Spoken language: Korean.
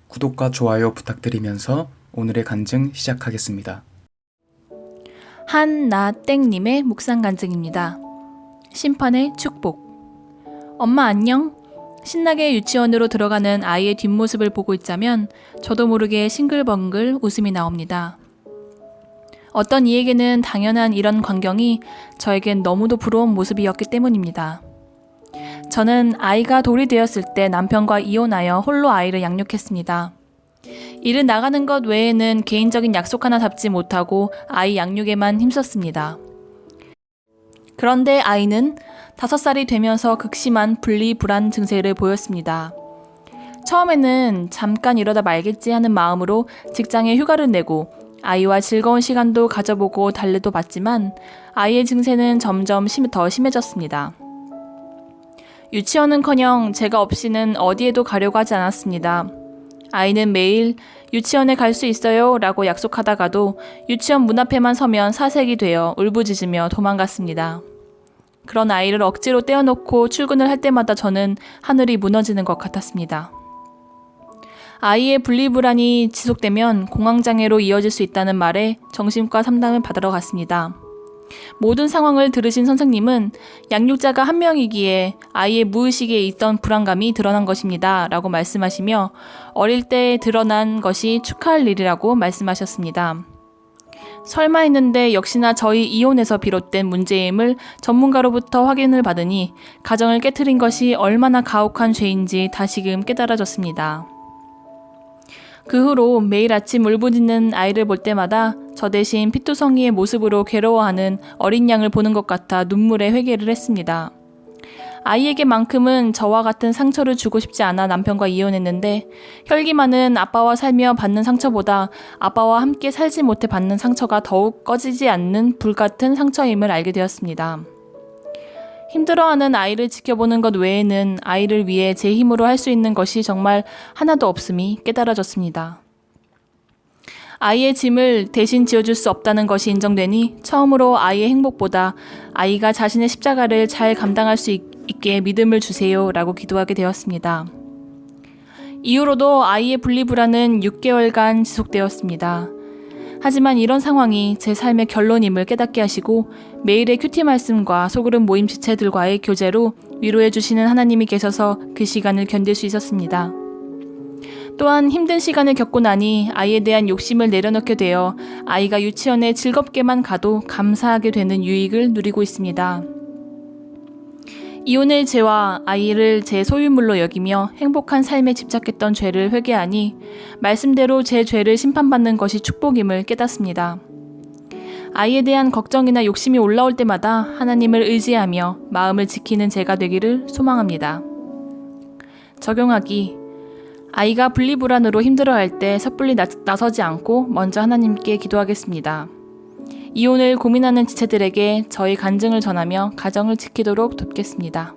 구독과 좋아요 부탁드리면서 오늘의 간증 시작하겠습니다. 한나땡님의 묵상 간증입니다. 심판의 축복. 엄마 안녕? 신나게 유치원으로 들어가는 아이의 뒷모습을 보고 있자면 저도 모르게 싱글벙글 웃음이 나옵니다. 어떤 이에게는 당연한 이런 광경이 저에겐 너무도 부러운 모습이었기 때문입니다. 저는 아이가 돌이 되었을 때 남편과 이혼하여 홀로 아이를 양육했습니다. 일은 나가는 것 외에는 개인적인 약속 하나 잡지 못하고 아이 양육에만 힘썼습니다. 그런데 아이는 5살이 되면서 극심한 분리불안 증세를 보였습니다. 처음에는 잠깐 이러다 말겠지 하는 마음으로 직장에 휴가를 내고 아이와 즐거운 시간도 가져보고 달래도 봤지만 아이의 증세는 점점 더 심해졌습니다. 유치원은커녕 제가 없이는 어디에도 가려고 하지 않았습니다. 아이는 매일 유치원에 갈 수 있어요 라고 약속하다가도 유치원 문 앞에만 서면 사색이 되어 울부짖으며 도망갔습니다. 그런 아이를 억지로 떼어놓고 출근을 할 때마다 저는 하늘이 무너지는 것 같았습니다. 아이의 분리불안이 지속되면 공황장애로 이어질 수 있다는 말에 정신과 상담을 받으러 갔습니다. 모든 상황을 들으신 선생님은 양육자가 한 명이기에 아이의 무의식에 있던 불안감이 드러난 것입니다 라고 말씀하시며 어릴 때 드러난 것이 축하할 일이라고 말씀하셨습니다. 설마 했는데 역시나 저희 이혼에서 비롯된 문제임을 전문가로부터 확인을 받으니 가정을 깨트린 것이 얼마나 가혹한 죄인지 다시금 깨달아졌습니다. 그 후로 매일 아침 울부짖는 아이를 볼 때마다 저 대신 피투성이의 모습으로 괴로워하는 어린 양을 보는 것 같아 눈물에 회개를 했습니다. 아이에게만큼은 저와 같은 상처를 주고 싶지 않아 남편과 이혼했는데 혈기많은 아빠와 살며 받는 상처보다 아빠와 함께 살지 못해 받는 상처가 더욱 꺼지지 않는 불같은 상처임을 알게 되었습니다. 힘들어하는 아이를 지켜보는 것 외에는 아이를 위해 제 힘으로 할 수 있는 것이 정말 하나도 없음이 깨달아졌습니다. 아이의 짐을 대신 지어줄 수 없다는 것이 인정되니 처음으로 아이의 행복보다 아이가 자신의 십자가를 잘 감당할 수 있게 믿음을 주세요 라고 기도하게 되었습니다. 이후로도 아이의 분리불안은 6개월간 지속되었습니다. 하지만 이런 상황이 제 삶의 결론임을 깨닫게 하시고 매일의 큐티 말씀과 소그룹 모임 지체들과의 교제로 위로해 주시는 하나님이 계셔서 그 시간을 견딜 수 있었습니다. 또한 힘든 시간을 겪고 나니 아이에 대한 욕심을 내려놓게 되어 아이가 유치원에 즐겁게만 가도 감사하게 되는 유익을 누리고 있습니다. 이혼의 죄와 아이를 제 소유물로 여기며 행복한 삶에 집착했던 죄를 회개하니 말씀대로 제 죄를 심판받는 것이 축복임을 깨닫습니다. 아이에 대한 걱정이나 욕심이 올라올 때마다 하나님을 의지하며 마음을 지키는 제가 되기를 소망합니다. 적용하기. 아이가 분리불안으로 힘들어할 때 섣불리 나서지 않고 먼저 하나님께 기도하겠습니다. 이혼을 고민하는 지체들에게 저희 간증을 전하며 가정을 지키도록 돕겠습니다.